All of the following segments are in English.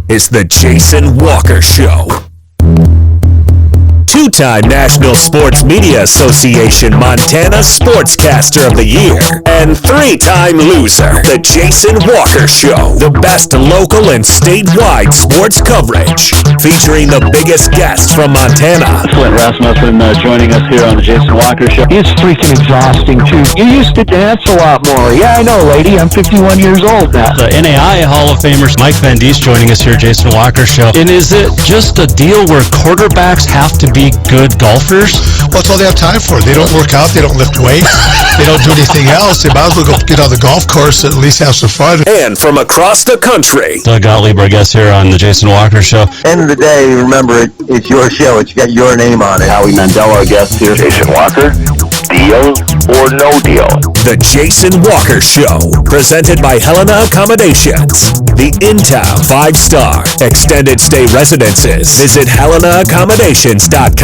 is The Jason Walker Show. Two-time National Sports Media Association Montana Sportscaster of the Year, and three-time loser, The Jason Walker Show, the best local and statewide sports coverage, featuring the biggest guests from Montana. Clint Rasmussen joining us here on The Jason Walker Show. It's freaking exhausting, too. You used to dance a lot more. Yeah, I know, lady. I'm 51 years old now. The NAI Hall of Famers Mike Van Diest joining us here, Jason Walker Show. And is it just a deal where quarterbacks have to be good golfers? Well, that's all they have time for. They don't work out. They don't lift weights. They don't do anything else. They might as well go get on the golf course and at least have some fun. And from across the country, Doug Gottlieb, our guest here on The Jason Walker Show. End of the day, remember, it's your show. It's got your name on it. Howie Mandel, our guest here. Jason Walker, deal or no deal? The Jason Walker Show, presented by Helena Accommodations, the in-town 5-star extended stay residences. Visit HelenaAccommodations.com.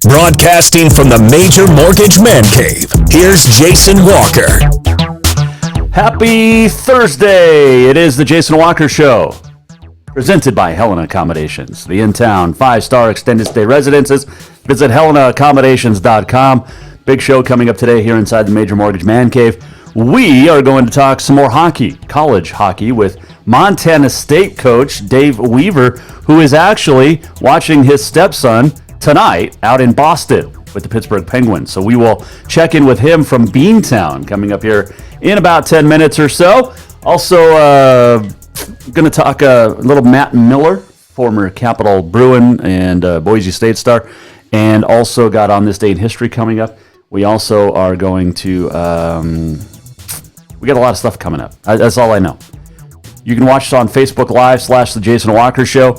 Broadcasting from the Major Mortgage Man Cave, here's Jason Walker. Happy Thursday! It is the Jason Walker Show, presented by Helena Accommodations, the in-town 5-star extended stay residences. Visit HelenaAccommodations.com. Big show coming up today here inside the Major Mortgage Man Cave. We are going to talk some more hockey, college hockey, with Montana State coach Dave Weaver, who is actually watching his stepson tonight out in Boston with the Pittsburgh Penguins. So we will check in with him from Beantown coming up here in about 10 minutes or so. Also, going to talk a little Matt Miller, former Capital Bruin and Boise State star, and also got On This Day in History coming up. We also are going to, we got a lot of stuff coming up. That's all I know. You can watch us on Facebook Live / The Jason Walker Show,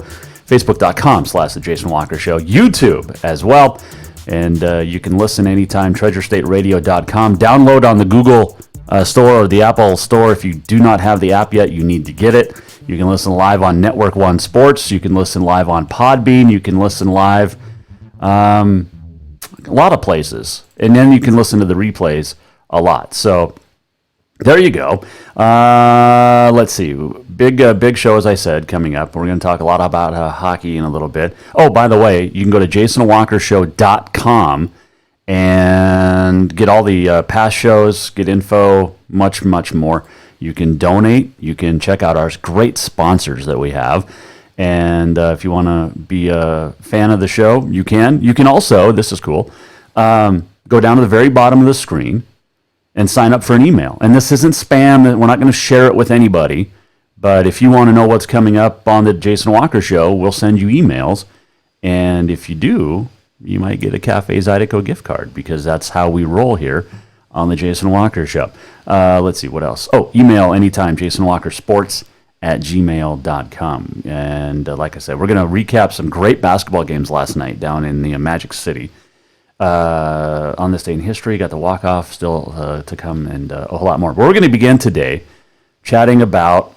Facebook.com / The Jason Walker Show, YouTube as well. And you can listen anytime, TreasureStateRadio.com. Download on the Google Store or the Apple Store. If you do not have the app yet, you need to get it. You can listen live on Network One Sports. You can listen live on Podbean. You can listen live a lot of places. And then you can listen to the replays a lot. So there you go. Let's see. Big show, as I said, coming up. We're going to talk a lot about hockey in a little bit. Oh, by the way, you can go to JasonWalkerShow.com and get all the past shows, get info, much, much more. You can donate. You can check out our great sponsors that we have. And if you want to be a fan of the show, you can. You can also, this is cool, go down to the very bottom of the screen and sign up for an email. And this isn't spam. We're not going to share it with anybody. But if you want to know what's coming up on the Jason Walker Show, we'll send you emails. And if you do, you might get a Cafe Zydeco gift card, because that's how we roll here on the Jason Walker Show. Let's see, what else? Oh, email anytime, JasonWalkerSports@gmail.com. And like I said, we're going to recap some great basketball games last night down in the Magic City. On This Day in History, got the walk-off still to come, and a whole lot more. But we're going to begin today chatting about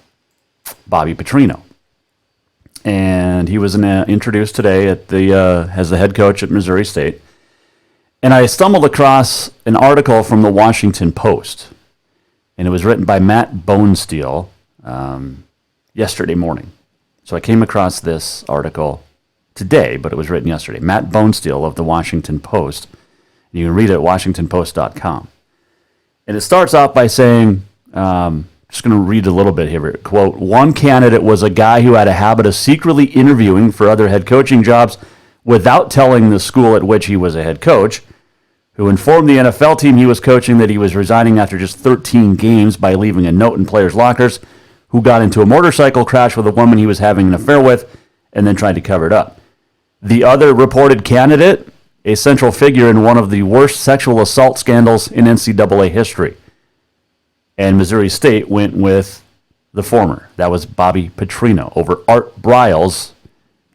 Bobby Petrino. And he was introduced today at as the head coach at Missouri State. And I stumbled across an article from the Washington Post. And it was written by Matt Bonesteel yesterday morning. So I came across this article today, but it was written yesterday. Matt Bonesteel of the Washington Post. You can read it at WashingtonPost.com. And it starts off by saying, just going to read a little bit here. Quote, one candidate was a guy who had a habit of secretly interviewing for other head coaching jobs without telling the school at which he was a head coach, who informed the NFL team he was coaching that he was resigning after just 13 games by leaving a note in players' lockers, who got into a motorcycle crash with a woman he was having an affair with and then tried to cover it up. The other reported candidate, a central figure in one of the worst sexual assault scandals in NCAA history. And Missouri State went with the former. That was Bobby Petrino over Art Briles,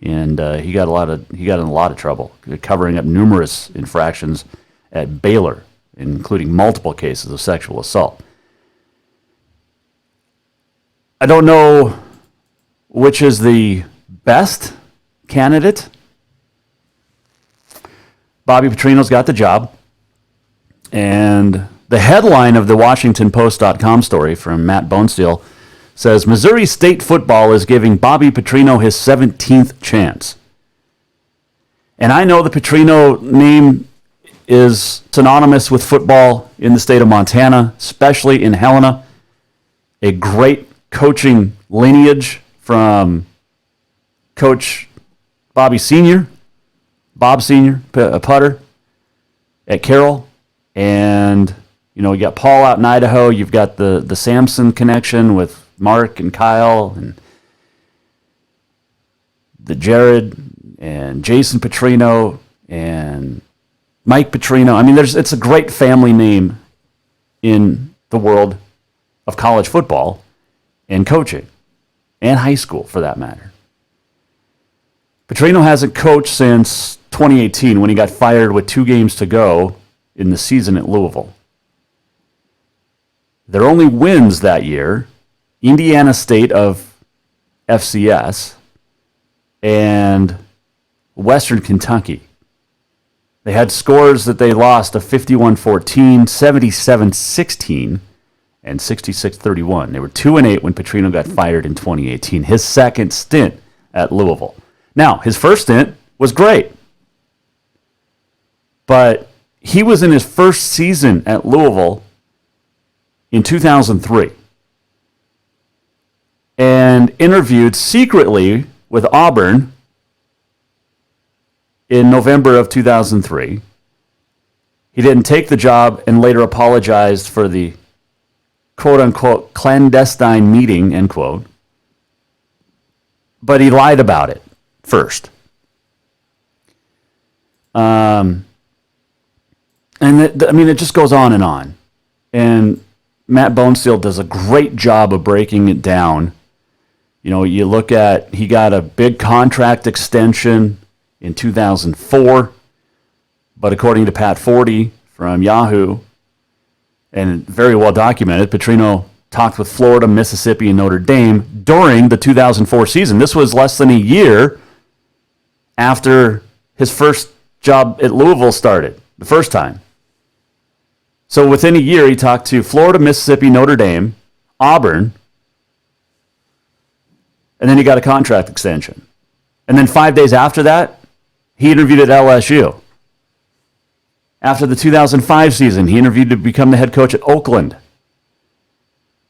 and he got in a lot of trouble covering up numerous infractions at Baylor, including multiple cases of sexual assault. I don't know which is the best candidate. Bobby Petrino's got the job, and the headline of the WashingtonPost.com story from Matt Bonesteel says Missouri State football is giving Bobby Petrino his 17th chance. And I know the Petrino name is synonymous with football in the state of Montana, especially in Helena. A great coaching lineage from Coach Bob Sr., a putter at Carroll. And, you got Paul out in Idaho. You've got the Samson connection with Mark and Kyle and the Jared and Jason Petrino and Mike Petrino. I mean, it's a great family name in the world of college football and coaching and high school, for that matter. Petrino hasn't coached since 2018 when he got fired with 2 games to go in the season at Louisville. Their only wins that year, Indiana State of FCS and Western Kentucky. They had scores that they lost of 51-14, 77-16, and 66-31. They were 2-8 when Petrino got fired in 2018, his second stint at Louisville. Now, his first stint was great, but he was in his first season at Louisville in 2003 and interviewed secretly with Auburn in November of 2003. He didn't take the job and later apologized for the quote-unquote clandestine meeting, end quote. But he lied about it first. And it just goes on and on. And Matt Bonesteel does a great job of breaking it down. You look at, he got a big contract extension in 2004, but according to Pat Forty from Yahoo, and very well documented, Petrino talked with Florida, Mississippi, and Notre Dame during the 2004 season. This was less than a year after his first job at Louisville started, the first time. So within a year, he talked to Florida, Mississippi, Notre Dame, Auburn, and then he got a contract extension. And then 5 days after that, he interviewed at LSU. After the 2005 season, he interviewed to become the head coach at Oakland.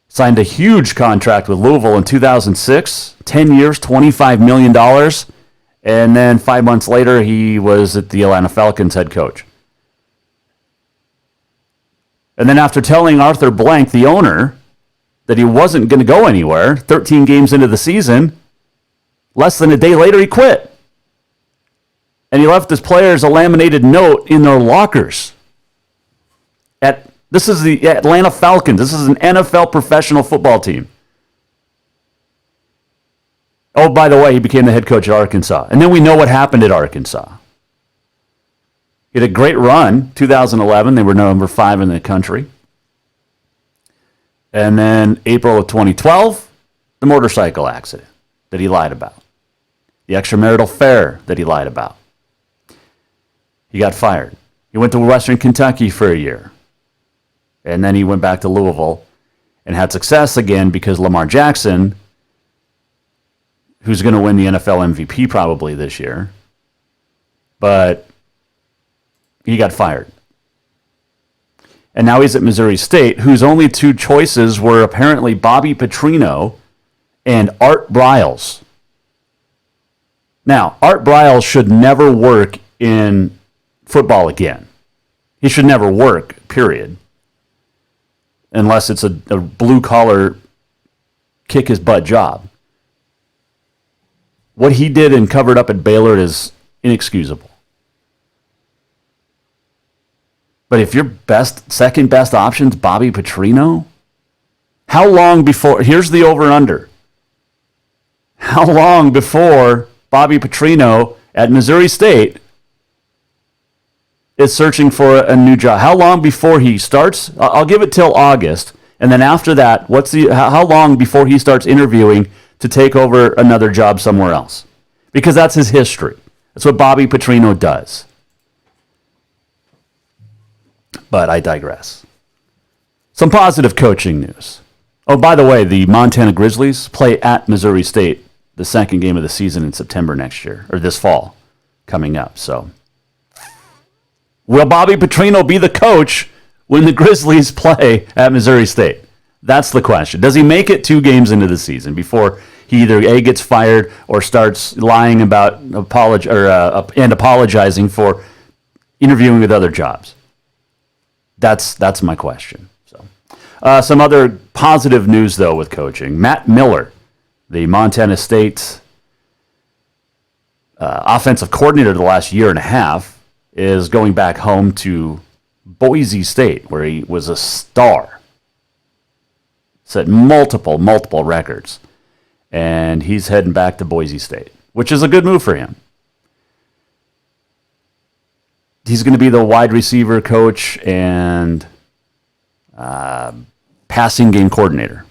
Signed a huge contract with Louisville in 2006, 10 years, $25 million. And then 5 months later, he was at the Atlanta Falcons head coach. And then after telling Arthur Blank, the owner, that he wasn't going to go anywhere, 13 games into the season, less than a day later, he quit. And he left his players a laminated note in their lockers. This is the Atlanta Falcons. This is an NFL professional football team. Oh, by the way, he became the head coach at Arkansas. And then we know what happened at Arkansas. He had a great run, 2011. They were number 5 in the country. And then April of 2012, the motorcycle accident that he lied about. The extramarital affair that he lied about. He got fired. He went to Western Kentucky for a year. And then he went back to Louisville and had success again because Lamar Jackson, who's going to win the NFL MVP probably this year, but he got fired. And now he's at Missouri State, whose only 2 choices were apparently Bobby Petrino and Art Briles. Now, Art Briles should never work in football again. He should never work, period. Unless it's a blue-collar, kick-his-butt job. What he did and covered up at Baylor is inexcusable. But if your second best option is Bobby Petrino, how long before, here's the over-under. How long before Bobby Petrino at Missouri State is searching for a new job? How long before he starts? I'll give it till August. And then after that, how long before he starts interviewing to take over another job somewhere else? Because that's his history. That's what Bobby Petrino does. But I digress. Some positive coaching news. Oh, by the way, the Montana Grizzlies play at Missouri State the second game of the season in September next year, or this fall coming up. So, will Bobby Petrino be the coach when the Grizzlies play at Missouri State? That's the question. Does he make it 2 games into the season before he either A, gets fired or starts lying about and apologizing for interviewing with other jobs? That's my question. So, some other positive news, though, with coaching. Matt Miller, the Montana State offensive coordinator the last year and a half, is going back home to Boise State, where he was a star. Set multiple records. And he's heading back to Boise State, which is a good move for him. He's going to be the wide receiver coach and passing game coordinator.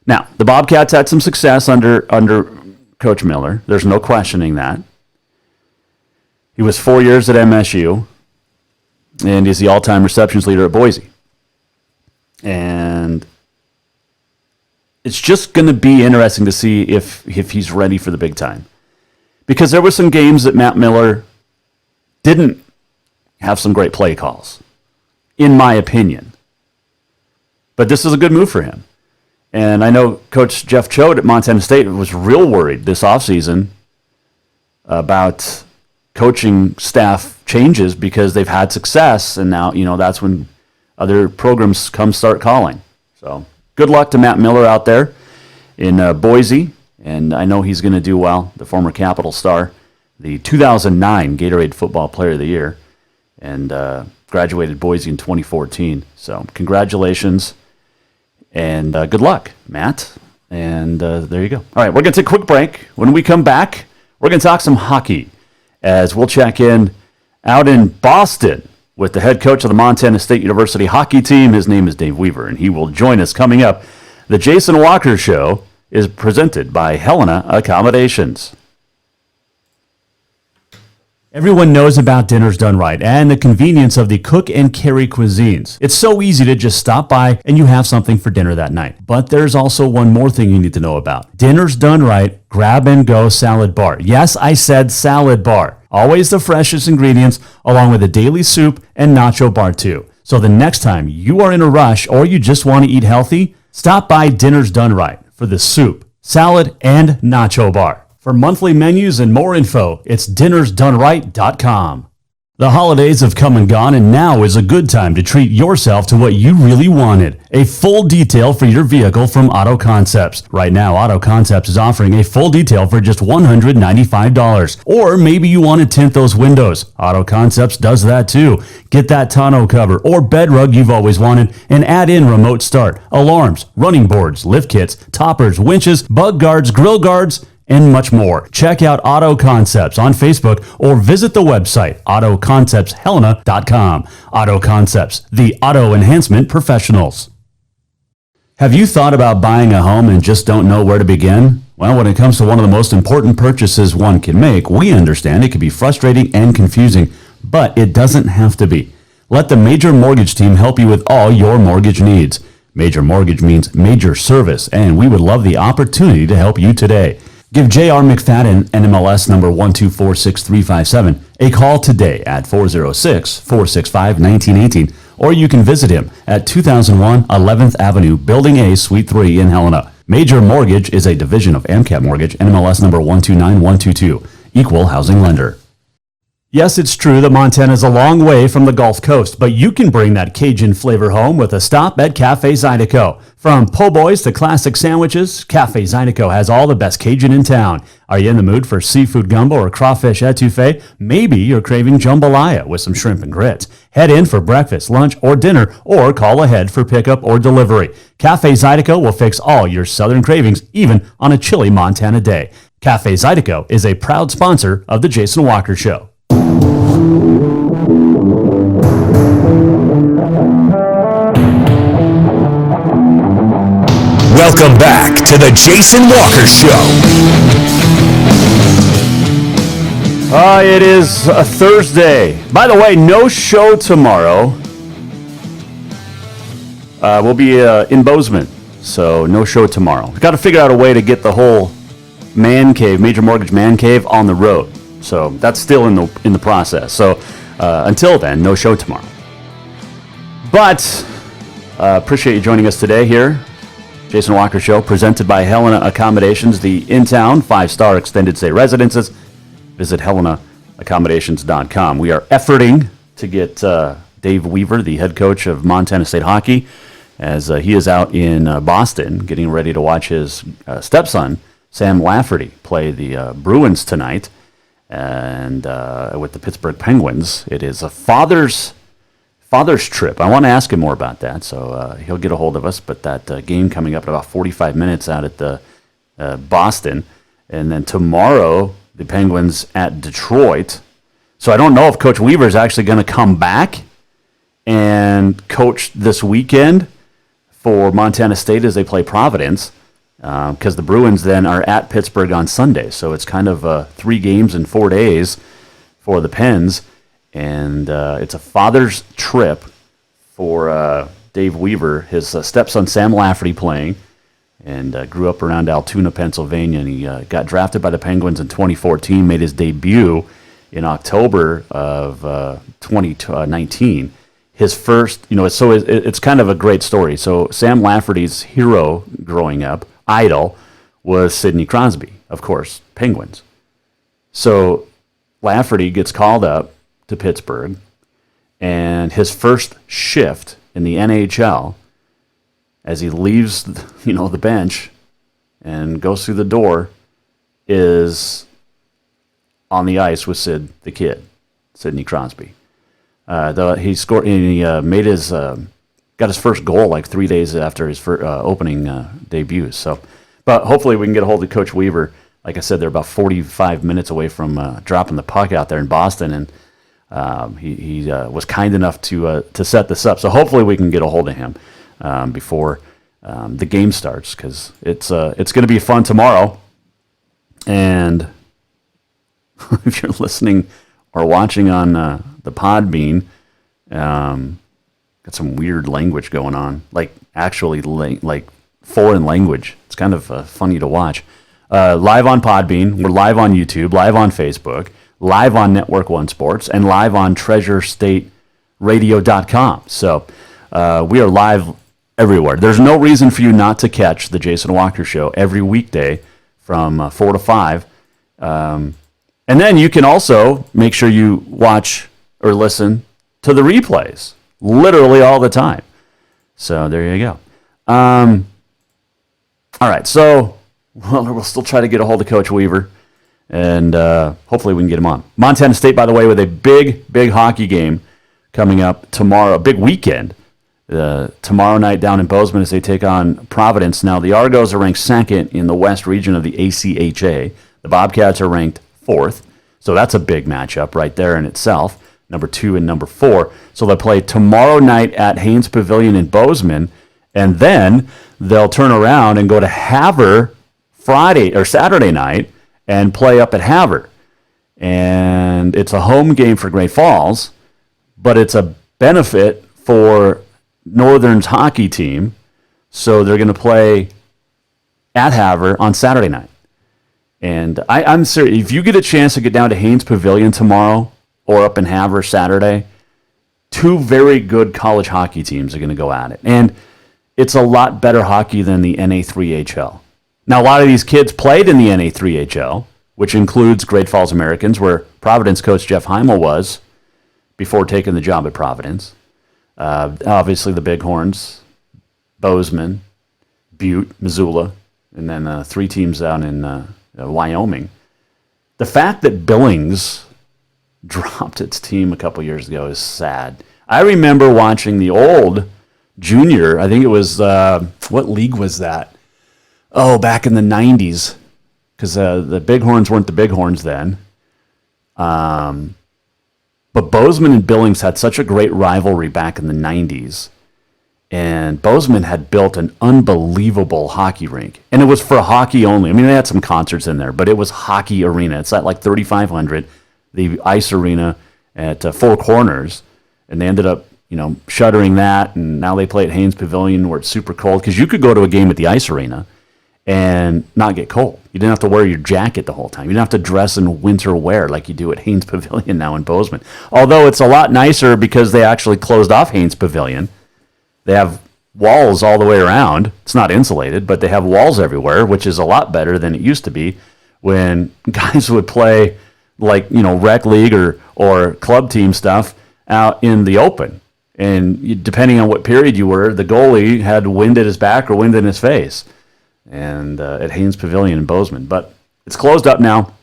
Now, the Bobcats had some success under Coach Miller. There's no questioning that. He was 4 years at MSU and is the all-time receptions leader at Boise. And it's just going to be interesting to see if he's ready for the big time. Because there were some games that Matt Miller didn't have some great play calls, in my opinion. But this is a good move for him. And I know Coach Jeff Choate at Montana State was real worried this offseason about coaching staff changes because they've had success, and now, that's when other programs start calling. So good luck to Matt Miller out there in Boise, and I know he's going to do well, the former Capital star, the 2009 Gatorade Football Player of the Year, and graduated Boise in 2014. So congratulations, and good luck, Matt. And there you go. All right, we're going to take a quick break. When we come back, we're going to talk some hockey, as we'll check in out in Boston with the head coach of the Montana State University hockey team. His name is Dave Weaver, and he will join us coming up. The Jason Walker Show is presented by Helena Accommodations. Everyone knows about Dinners Done Right and the convenience of the cook and carry cuisines. It's so easy to just stop by and you have something for dinner that night. But there's also one more thing you need to know about. Dinners Done Right Grab and Go Salad Bar. Yes, I said salad bar. Always the freshest ingredients, along with a daily soup and nacho bar too. So the next time you are in a rush or you just want to eat healthy, stop by Dinners Done Right for the soup, salad, and nacho bar. For monthly menus and more info, it's dinnersdoneright.com. The holidays have come and gone, and now is a good time to treat yourself to what you really wanted. A full detail for your vehicle from Auto Concepts. Right now, Auto Concepts is offering a full detail for just $195. Or maybe you want to tint those windows. Auto Concepts does that too. Get that tonneau cover or bed rug you've always wanted and add in remote start, alarms, running boards, lift kits, toppers, winches, bug guards, grill guards, and much more. Check out Auto Concepts on Facebook or visit the website autoconceptshelena.com. Auto Concepts, the auto enhancement professionals. Have you thought about buying a home and just don't know where to begin? Well, when it comes to one of the most important purchases one can make, we understand it can be frustrating and confusing, but it doesn't have to be. Let the Major Mortgage team help you with all your mortgage needs. Major Mortgage means major service, and we would love the opportunity to help you today. Give J.R. McFadden, NMLS number 1246357, a call today at 406-465-1918, or you can visit him at 2001 11th Avenue, Building A, Suite 3 in Helena. Major Mortgage is a division of AMCAP Mortgage, NMLS number 129122, equal housing lender. Yes, it's true that Montana is a long way from the Gulf Coast, but you can bring that Cajun flavor home with a stop at Cafe Zydeco. From po' boys to classic sandwiches, Cafe Zydeco has all the best Cajun in town. Are you in the mood for seafood gumbo or crawfish etouffee? Maybe you're craving jambalaya with some shrimp and grits. Head in for breakfast, lunch, or dinner, or call ahead for pickup or delivery. Cafe Zydeco will fix all your southern cravings, even on a chilly Montana day. Cafe Zydeco is a proud sponsor of The Jason Walker Show. Welcome back to the Jason Walker Show. It is a Thursday. By the way, no show tomorrow. We'll be in Bozeman So no show tomorrow. We've got to figure out a way to get the whole man cave, Major Mortgage Man Cave, on the road. So that's still in the process. So until then, no show tomorrow. But appreciate you joining us today here. Jason Walker Show, presented by Helena Accommodations, the in-town 5-star extended stay residences. Visit HelenaAccommodations.com. We are efforting to get Dave Weaver, the head coach of Montana State Hockey, as he is out in Boston getting ready to watch his stepson, Sam Lafferty, play the Bruins tonight and with the Pittsburgh Penguins. It is a father's trip. I want to ask him more about that, so he'll get a hold of us. But that game coming up in about 45 minutes out at the Boston. And then tomorrow, the Penguins at Detroit. So I don't know if Coach Weaver is actually going to come back and coach this weekend for Montana State as they play Providence, because the Bruins then are at Pittsburgh on Sunday. So it's kind of 3 games in 4 days for the Pens. And it's a father's trip for Dave Weaver, his stepson Sam Lafferty playing, and grew up around Altoona, Pennsylvania. And he got drafted by the Penguins in 2014, made his debut in October of 2019. His first, so it's kind of a great story. So Sam Lafferty's hero growing up, idol, was Sidney Crosby, of course, Penguins. So Lafferty gets called up to Pittsburgh, and his first shift in the NHL, as he leaves, the bench and goes through the door, is on the ice with Sidney Crosby. He scored, and he made got his first goal like 3 days after his opening debut. So, but hopefully we can get a hold of Coach Weaver. Like I said, they're about 45 minutes away from dropping the puck out there in Boston, and he was kind enough to set this up. So hopefully we can get a hold of him before the game starts, because it's going to be fun tomorrow. And if you're listening or watching on the Podbean, got some weird language going on, like actually like foreign language. It's kind of funny to watch. Live on Podbean, we're live on YouTube, live on Facebook, live on Network One Sports, and live on TreasureStateRadio.com. So we are live everywhere. There's no reason for you not to catch the Jason Walker Show every weekday from 4 to 5. And then you can also make sure you watch or listen to the replays literally all the time. So there you go. All right, so we'll still try to get a hold of Coach Weaver, and hopefully we can get him on. Montana State, by the way, with a big hockey game coming up tomorrow, a big weekend. Tomorrow night down in Bozeman as they take on Providence. Now, the Argos are ranked second in the West region of the ACHA. The Bobcats are ranked 4th. So that's a big matchup right there in itself, number 2 and number 4. So they'll play tomorrow night at Haynes Pavilion in Bozeman, and then they'll turn around and go to Havre Friday or Saturday night and play up at Havre. And it's a home game for Great Falls, but it's a benefit for Northern's hockey team. So they're going to play at Havre on Saturday night. And I'm serious. If you get a chance to get down to Haynes Pavilion tomorrow or up in Havre Saturday, 2 very good college hockey teams are going to go at it. And it's a lot better hockey than the NA3HL. Now, a lot of these kids played in the NA3HL, which includes Great Falls Americans, where Providence coach Jeff Heimel was before taking the job at Providence. Obviously, the Bighorns, Bozeman, Butte, Missoula, and then 3 teams down in Wyoming. The fact that Billings dropped its team a couple years ago is sad. I remember watching the old junior, I think it was, what league was that? Oh, back in the 90s, because the Bighorns weren't the Bighorns then. But Bozeman and Billings had such a great rivalry back in the 90s. And Bozeman had built an unbelievable hockey rink. And it was for hockey only. I mean, they had some concerts in there, but it was hockey arena. It's at like 3,500, the ice arena at Four Corners. And they ended up shuttering that, and now they play at Haynes Pavilion where it's super cold, because you could go to a game at the Ice Arena and not get cold. You didn't have to wear your jacket the whole time. You didn't have to dress in winter wear like you do at Haynes Pavilion now in Bozeman. Although it's a lot nicer because they actually closed off Haynes Pavilion. They have walls all the way around. It's not insulated, but they have walls everywhere, which is a lot better than it used to be when guys would play like, rec league or club team stuff out in the open. And depending on what period you were, the goalie had wind at his back or wind in his face. And at Haynes Pavilion in Bozeman. But it's closed up now.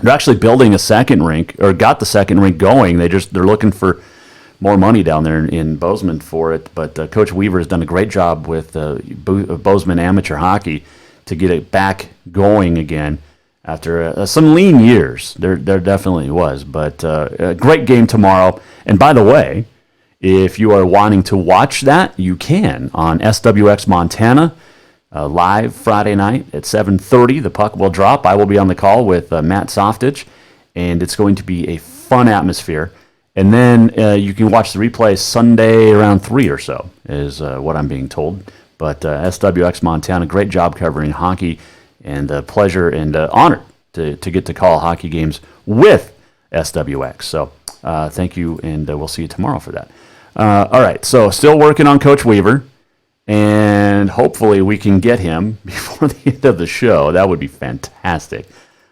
They're actually building a second rink, or got the second rink going. They're looking for more money down there in Bozeman for it. But Coach Weaver has done a great job with Bozeman amateur hockey to get it back going again after some lean years. There definitely was. But a great game tomorrow. And by the way, if you are wanting to watch that, you can on SWX Montana. Live Friday night at 7:30. The puck will drop. I will be on the call with Matt Softich, and it's going to be a fun atmosphere. And then you can watch the replay Sunday around 3 or so, is what I'm being told. But SWX Montana, great job covering hockey, and a pleasure and honor to get to call hockey games with SWX. So thank you, and we'll see you tomorrow for that. All right, so still working on Coach Weaver. And hopefully we can get him before the end of the show. That would be fantastic.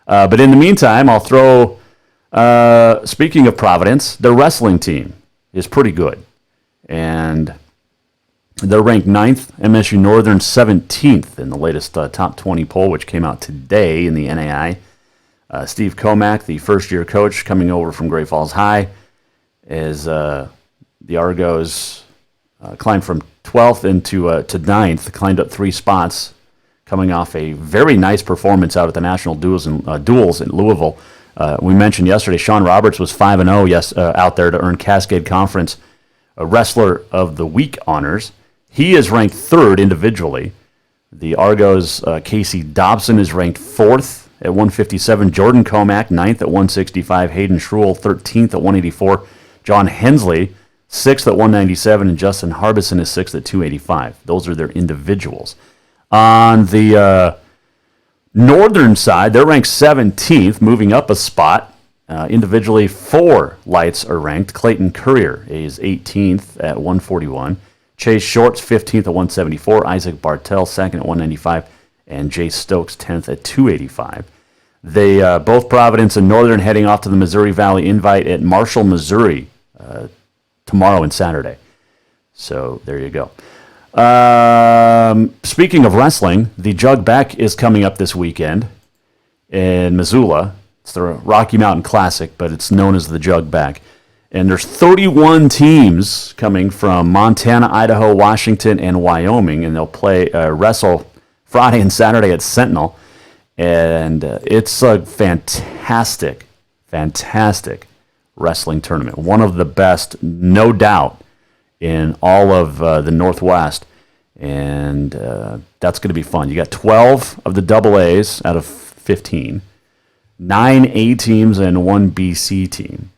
But in the meantime, I'll throw, speaking of Providence, their wrestling team is pretty good. And they're ranked 9th, MSU Northern 17th in the latest top 20 poll, which came out today in the NAI. Steve Comack, the first-year coach coming over from Great Falls High, is the Argos climbed from 12th into to 9th, climbed up 3 spots, coming off a very nice performance out at the National Duels in Louisville. We mentioned yesterday, Sean Roberts was 5-0 out there to earn Cascade Conference Wrestler of the Week honors. He is ranked 3rd individually. The Argos' Casey Dobson is ranked 4th at 157. Jordan Comack, 9th at 165. Hayden Schruel, 13th at 184. John Hensley, 6th at 197, and Justin Harbison is 6th at 285. Those are their individuals. On the northern side, they're ranked 17th, moving up a spot. Individually, 4 lights are ranked. Clayton Courier is 18th at 141. Chase Shorts, 15th at 174. Isaac Bartel, 2nd at 195. And Jay Stokes, 10th at 285. They both Providence and Northern heading off to the Missouri Valley Invite at Marshall, Missouri, tomorrow and Saturday. So there you go. Speaking of wrestling, the Jug Beck is coming up this weekend in Missoula. It's the Rocky Mountain Classic, but it's known as the Jug Beck. And there's 31 teams coming from Montana, Idaho, Washington, and Wyoming, and they'll play wrestle Friday and Saturday at Sentinel. And it's a fantastic wrestling tournament. One of the best, no doubt, in all of the Northwest. And that's going to be fun. You got 12 of the double A's out of 15, 9 A teams, and 1 BC team.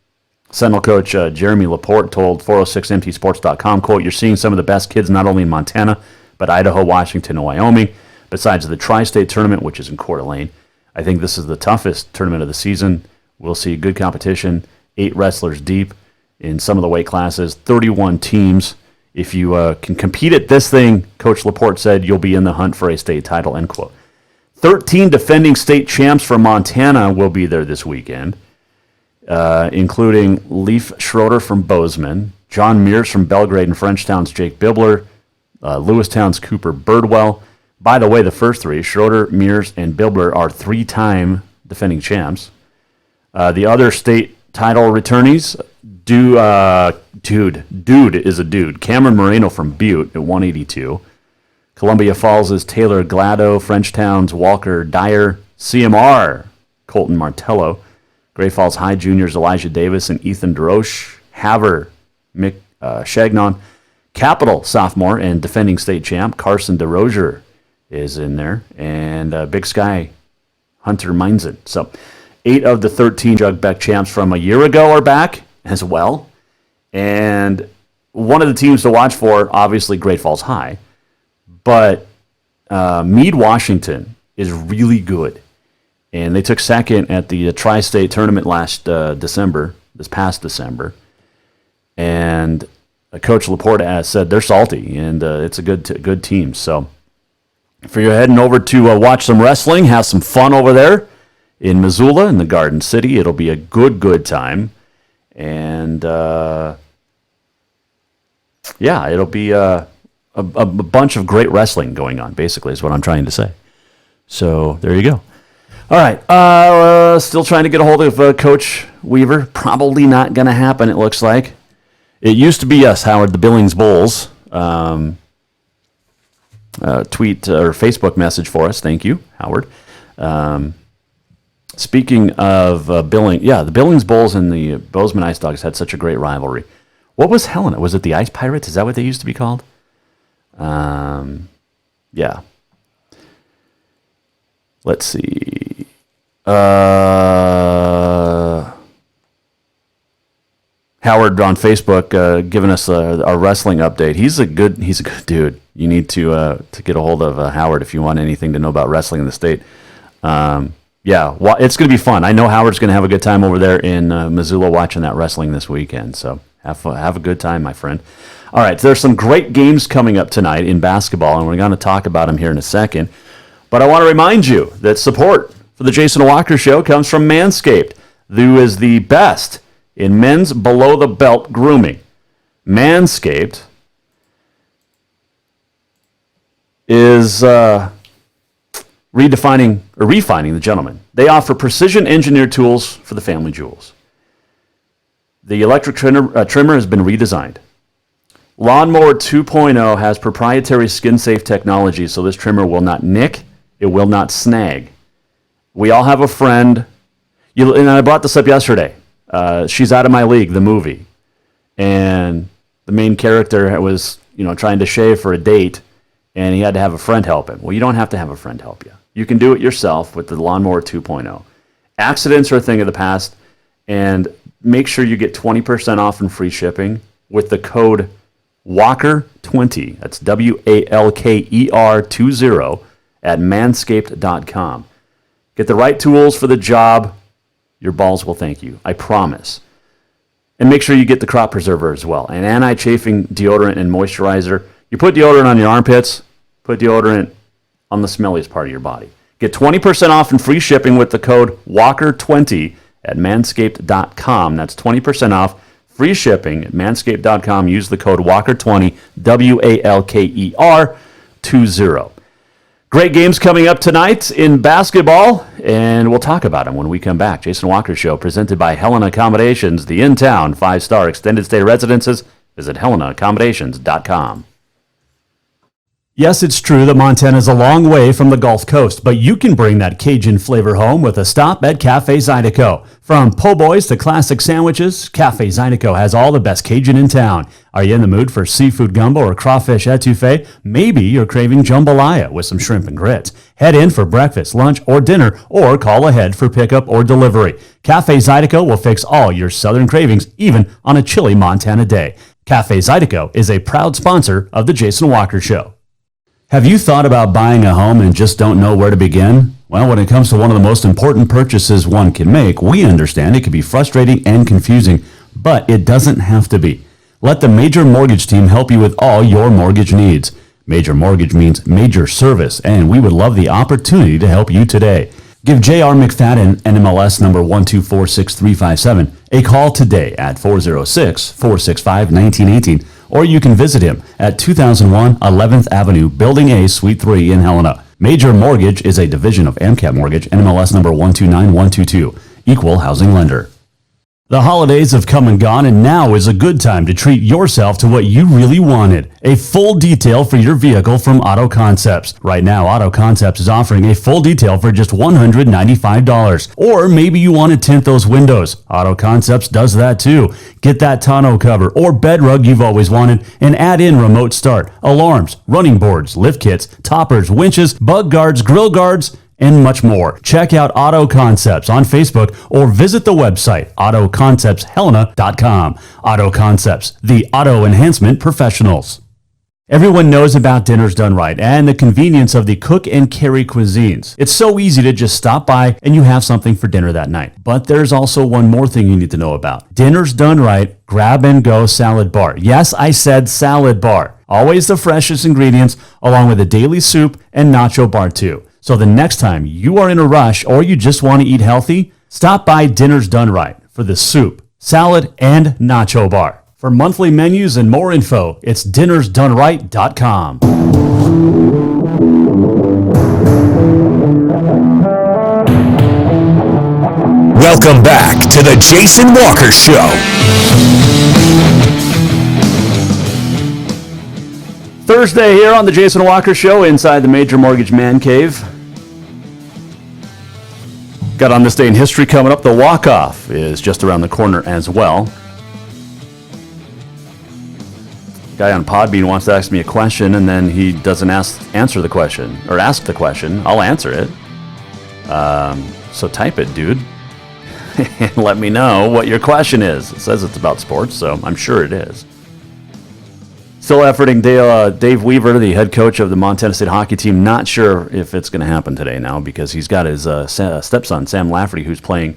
Sentinel coach Jeremy Laporte told 406mtsports.com, quote, "You're seeing some of the best kids not only in Montana, but Idaho, Washington, and Wyoming. Besides the Tri-State Tournament, which is in Coeur d'Alene, I think this is the toughest tournament of the season. We'll see good competition, 8 wrestlers deep in some of the weight classes, 31 teams. If you can compete at this thing," Coach Laporte said, "you'll be in the hunt for a state title," end quote. 13 defending state champs from Montana will be there this weekend, including Leif Schroeder from Bozeman, John Mears from Belgrade and Frenchtown's Jake Bibler, Lewistown's Cooper Birdwell. By the way, the first 3, Schroeder, Mears, and Bibler, are 3-time defending champs. The other state title returnees, dude is a dude. Cameron Moreno from Butte at 182. Columbia Falls' Taylor Glado, Frenchtown's Walker Dyer, CMR, Colton Martello, Great Falls High Juniors, Elijah Davis and Ethan DeRoche, Haver, Mick Shagnon, Capital sophomore and defending state champ, Carson DeRozier is in there, and Big Sky, Hunter Meinzen. So 8 of the 13 Jug Beck champs from a year ago are back as well. And one of the teams to watch for, obviously, Great Falls High. But Meade Washington is really good. And they took second at the Tri-State tournament this past December. And Coach Laporte has said they're salty, and it's a good team. So if you're heading over to watch some wrestling, have some fun over there in Missoula, in the Garden City, it'll be a good time. And, it'll be a bunch of great wrestling going on, basically, is what I'm trying to say. So there you go. All right, still trying to get a hold of Coach Weaver. Probably not going to happen, it looks like. It used to be us, Howard, the Billings Bulls. Tweet or Facebook message for us. Thank you, Howard. Speaking of the Billings Bulls and the Bozeman Ice Dogs had such a great rivalry. What was Helena? Was it the Ice Pirates? Is that what they used to be called? Yeah. Let's see. Howard on Facebook giving us a wrestling update. He's a good dude. You need to get a hold of Howard if you want anything to know about wrestling in the state. It's going to be fun. I know Howard's going to have a good time over there in Missoula watching that wrestling this weekend. So have a good time, my friend. All right, there's some great games coming up tonight in basketball, and we're going to talk about them here in a second. But I want to remind you that support for the Jason Walker Show comes from Manscaped, who is the best in men's below-the-belt grooming. Manscaped is refining the gentleman. They offer precision-engineered tools for the family jewels. The electric trimmer has been redesigned. Lawnmower 2.0 has proprietary skin-safe technology, so this trimmer will not nick, it will not snag. We all have a friend, and I brought this up yesterday. She's Out of My League, the movie. And the main character was, trying to shave for a date, and he had to have a friend help him. Well, you don't have to have a friend help you. You can do it yourself with the Lawnmower 2.0. Accidents are a thing of the past, and make sure you get 20% off and free shipping with the code WALKER20. That's WALKER20 at manscaped.com. Get the right tools for the job. Your balls will thank you. I promise. And make sure you get the crop preserver as well. An anti-chafing deodorant and moisturizer. You put deodorant on your armpits, put deodorant on the smelliest part of your body. Get 20% off and free shipping with the code WALKER20 at manscaped.com. That's 20% off. Free shipping at manscaped.com. Use the code WALKER20, WALKER20. Great games coming up tonight in basketball, and we'll talk about them when we come back. Jason Walker Show, presented by Helen Accommodations, the in-town 5-star extended stay residences. Visit HelenaAccommodations.com. Yes, it's true that Montana is a long way from the Gulf Coast, but you can bring that Cajun flavor home with a stop at Cafe Zydeco. From po' boys to classic sandwiches, Cafe Zydeco has all the best Cajun in town. Are you in the mood for seafood gumbo or crawfish etouffee? Maybe you're craving jambalaya with some shrimp and grits. Head in for breakfast, lunch, or dinner, or call ahead for pickup or delivery. Cafe Zydeco will fix all your southern cravings, even on a chilly Montana day. Cafe Zydeco is a proud sponsor of The Jason Walker Show. Have you thought about buying a home and just don't know where to begin? Well, when it comes to one of the most important purchases one can make, we understand it can be frustrating and confusing, but it doesn't have to be. Let the Major Mortgage team help you with all your mortgage needs. Major Mortgage means major service, and we would love the opportunity to help you today. Give J.R. McFadden, NMLS number 1246357, a call today at 406-465-1918, or you can visit him at 2001 11th Avenue, Building A, Suite 3 in Helena. Major Mortgage is a division of AMCAP Mortgage, NMLS number 129122, equal housing lender. The holidays have come and gone, and now is a good time to treat yourself to what you really wanted. A full detail for your vehicle from Auto Concepts. Right now, Auto Concepts is offering a full detail for just $195. Or maybe you want to tint those windows. Auto Concepts does that too. Get that tonneau cover or bed rug you've always wanted and add in remote start, alarms, running boards, lift kits, toppers, winches, bug guards, grill guards, and much more. Check out Auto Concepts on Facebook or visit the website autoconceptshelena.com. Auto Concepts, the auto enhancement professionals. Everyone knows about Dinners Done Right and the convenience of the cook and carry cuisines. It's so easy to just stop by and you have something for dinner that night. But there's also one more thing you need to know about. Dinners Done Right Grab and Go Salad Bar. Yes, I said salad bar. Always the freshest ingredients along with a daily soup and nacho bar too. So the next time you are in a rush or you just want to eat healthy, stop by Dinners Done Right for the soup, salad, and nacho bar. For monthly menus and more info, it's dinnersdoneright.com. Welcome back to the Jason Walker Show. Thursday here on the Jason Walker Show inside the Major Mortgage Man Cave. Got on this day in history coming up. The walk-off is just around the corner as well. Guy on Podbean wants to ask me a question, and then he doesn't answer the question, or ask the question. I'll answer it. So type it, dude, and let me know what your question is. It says it's about sports, so I'm sure it is. Still efforting Dave Weaver, the head coach of the Montana State hockey team. Not sure if it's going to happen today now because he's got his stepson, Sam Lafferty, who's playing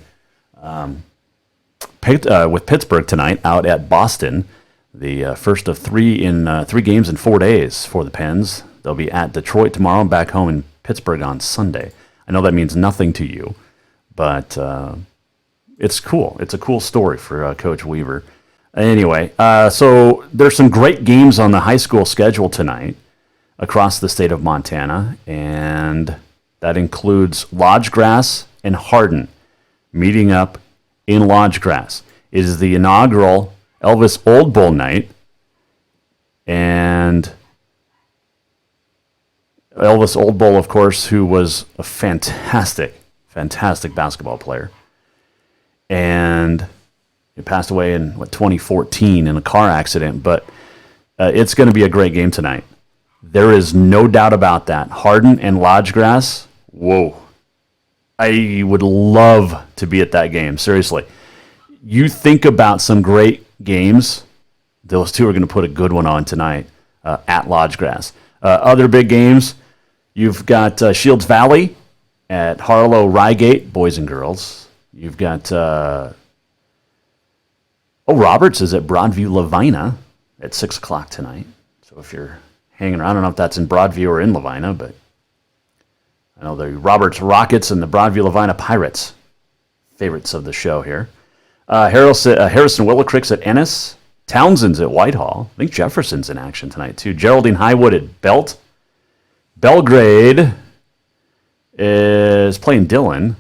with Pittsburgh tonight out at Boston. The first of three games in 4 days for the Pens. They'll be at Detroit tomorrow and back home in Pittsburgh on Sunday. I know that means nothing to you, but it's cool. It's a cool story for Coach Weaver. Anyway, so there's some great games on the high school schedule tonight across the state of Montana, and that includes Lodgegrass and Hardin meeting up in Lodgegrass. It is the inaugural Elvis Old Bowl night, and Elvis Old Bowl, of course, who was a fantastic basketball player, and he passed away in 2014 in a car accident. But it's going to be a great game tonight. There is no doubt about that. Hardin and Lodgegrass, whoa! I would love to be at that game. Seriously, you think about some great games, those two are going to put a good one on tonight at Lodgegrass. Other big games, you've got Shields Valley at Harlow Rygate, boys and girls. You've got Roberts is at Broadview Lavina at 6 o'clock tonight. So if you're hanging around, I don't know if that's in Broadview or in Lavina, but I know the Roberts Rockets and the Broadview Lavina Pirates, favorites of the show here. Harrison Willow Creek's at Ennis. Townsend's at Whitehall. I think Jefferson's in action tonight, too. Geraldine Highwood at Belt. Belgrade is playing Dillon.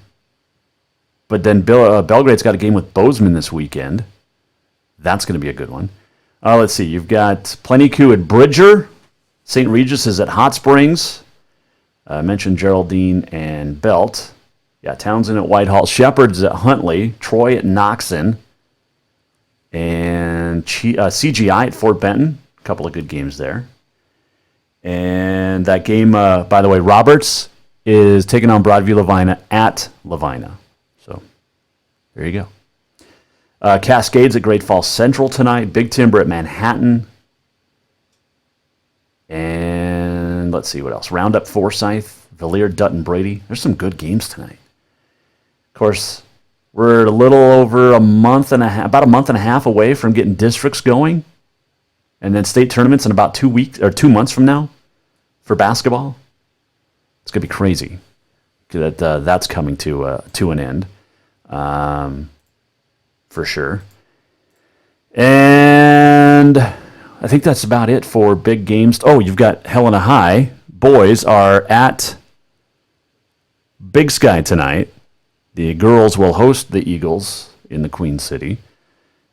But then Belgrade's got a game with Bozeman this weekend. That's going to be a good one. Let's see. You've got Plentycoo at Bridger. St. Regis is at Hot Springs. I mentioned Geraldine and Belt. Yeah, Townsend at Whitehall. Shepherd's at Huntley. Troy at Noxon. And CGI at Fort Benton. A couple of good games there. And that game, by the way, Roberts is taking on Broadview Lavina at Lavina. So, there you go. Cascades at Great Falls Central tonight. Big Timber at Manhattan. And let's see what else. Roundup Forsyth. Villiers, Dutton, Brady. There's some good games tonight. Of course, we're a little over about a month and a half away from getting districts going. And then state tournaments in about 2 weeks or 2 months from now for basketball. It's going to be crazy. That's coming to an end. For sure. And I think that's about it for big games. Oh, you've got Helena High. Boys are at Big Sky tonight. The girls will host the Eagles in the Queen City.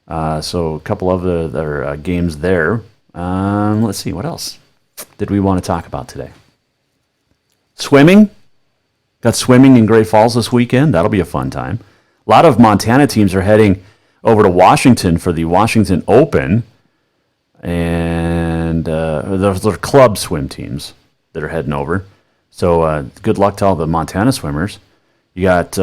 So a couple of their games there. Let's see, what else did we want to talk about today? Swimming. Got swimming in Great Falls this weekend. That'll be a fun time. A lot of Montana teams are heading over to Washington for the Washington Open. And those are club swim teams that are heading over. So good luck to all the Montana swimmers. You got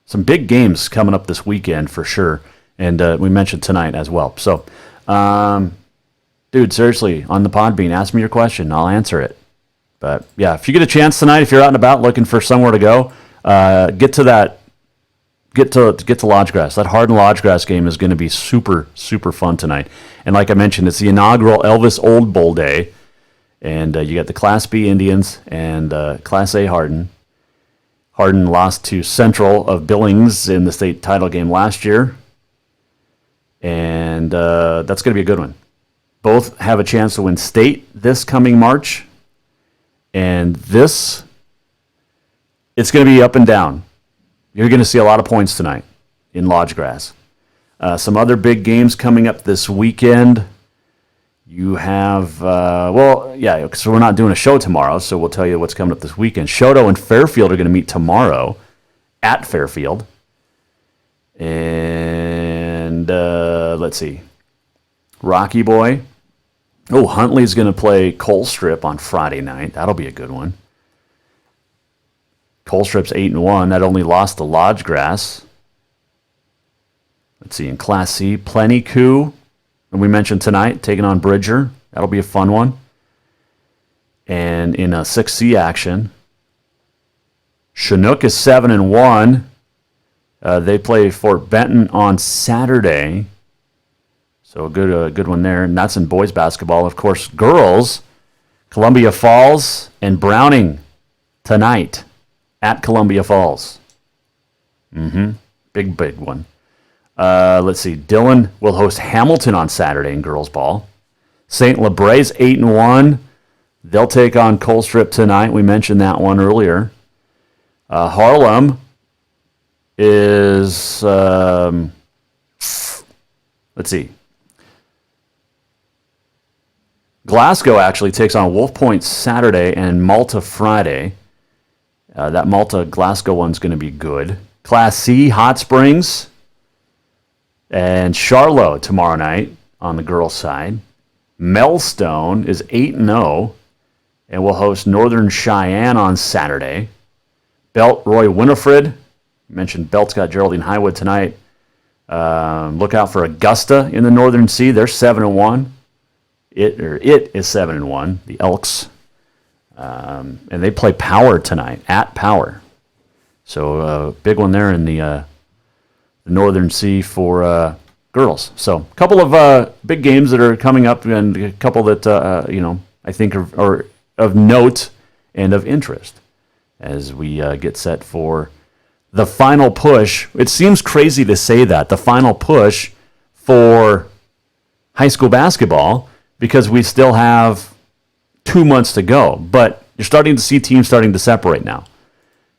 some big games coming up this weekend for sure. And we mentioned tonight as well. So, dude, seriously, on the Podbean, ask me your question. I'll answer it. But, yeah, if you get a chance tonight, if you're out and about looking for somewhere to go, get to Lodgegrass. That Hardin Lodgegrass game is going to be super, super fun tonight. And like I mentioned, it's the inaugural Elvis Old Bowl Day. And you got the Class B Indians and Class A Hardin. Hardin lost to Central of Billings in the state title game last year. And that's going to be a good one. Both have a chance to win state this coming March. And it's going to be up and down. You're going to see a lot of points tonight in Lodgegrass. Some other big games coming up this weekend. You have, so we're not doing a show tomorrow, so we'll tell you what's coming up this weekend. Shoto and Fairfield are going to meet tomorrow at Fairfield. And let's see. Rocky Boy. Oh, Huntley's going to play Colstrip on Friday night. That'll be a good one. Colstrip's 8-1. That only lost to Lodgegrass. Let's see. In Class C, Plenty Coup. And we mentioned tonight, taking on Bridger. That'll be a fun one. And in a 6C action, Chinook is 7-1. They play Fort Benton on Saturday. So a good one there. And that's in boys basketball. Of course, girls, Columbia Falls and Browning tonight at Columbia Falls. Big one. Let's see. Dillon will host Hamilton on Saturday in girls ball. St. Labre's 8-1. They'll take on Colstrip tonight. We mentioned that one earlier. Harlem is, let's see. Glasgow actually takes on Wolf Point Saturday and Malta Friday. That Malta-Glasgow one's going to be good. Class C, Hot Springs and Charlotte tomorrow night on the girls' side. Melstone is 8-0 and will host Northern Cheyenne on Saturday. Belt, Roy Winifred. Mentioned Belt's got Geraldine Highwood tonight. Look out for Augusta in the Northern C. They're 7-1. It is 7-1. The Elks. And they play Power tonight at Power. So big one there in the Northern C for girls. So a couple of big games that are coming up, and a couple that I think are of note and of interest as we get set for the final push. It seems crazy to say that, the final push for high school basketball, because we still have 2 months to go. But you're starting to see teams starting to separate now.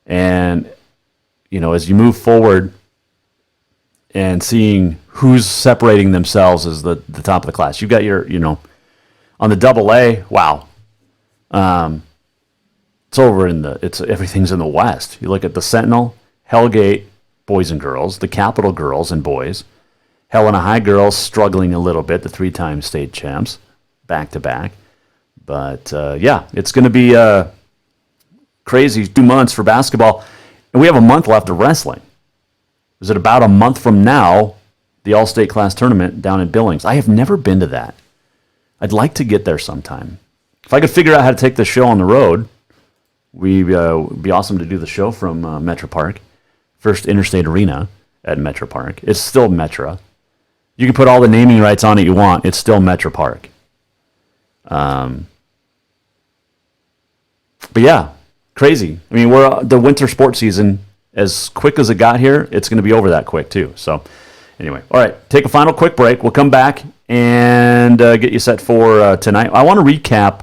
And, as you move forward and seeing who's separating themselves as the top of the class. You've got your, on the AA, wow. It's over everything's in the West. You look at the Sentinel, Hellgate, boys and girls, the Capital girls and boys, Helena High girls struggling a little bit, the 3-time state champs, back-to-back. But, it's going to be crazy 2 months for basketball. And we have a month left of wrestling. Is it about a month from now, the All-State Class Tournament down in Billings? I have never been to that. I'd like to get there sometime. If I could figure out how to take the show on the road, it'd be awesome to do the show from Metro Park. First Interstate Arena at Metro Park. It's still Metro. You can put all the naming rights on it you want. It's still Metro Park. But yeah, crazy. I mean, the winter sports season, as quick as it got here, it's going to be over that quick too. So anyway, all right, take a final quick break. We'll come back and get you set for tonight. I want to recap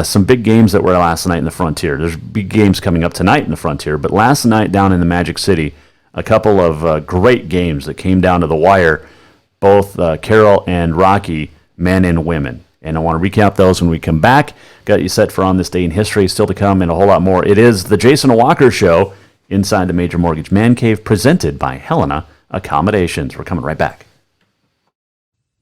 some big games that were last night in the Frontier. There's big games coming up tonight in the Frontier, but last night down in the Magic City, a couple of great games that came down to the wire, both Carroll and Rocky, men and women. And I want to recap those when we come back. Got you set for On This Day in History, still to come, and a whole lot more. It is the Jason Walker Show inside the Major Mortgage Man Cave, presented by Helena Accommodations. We're coming right back.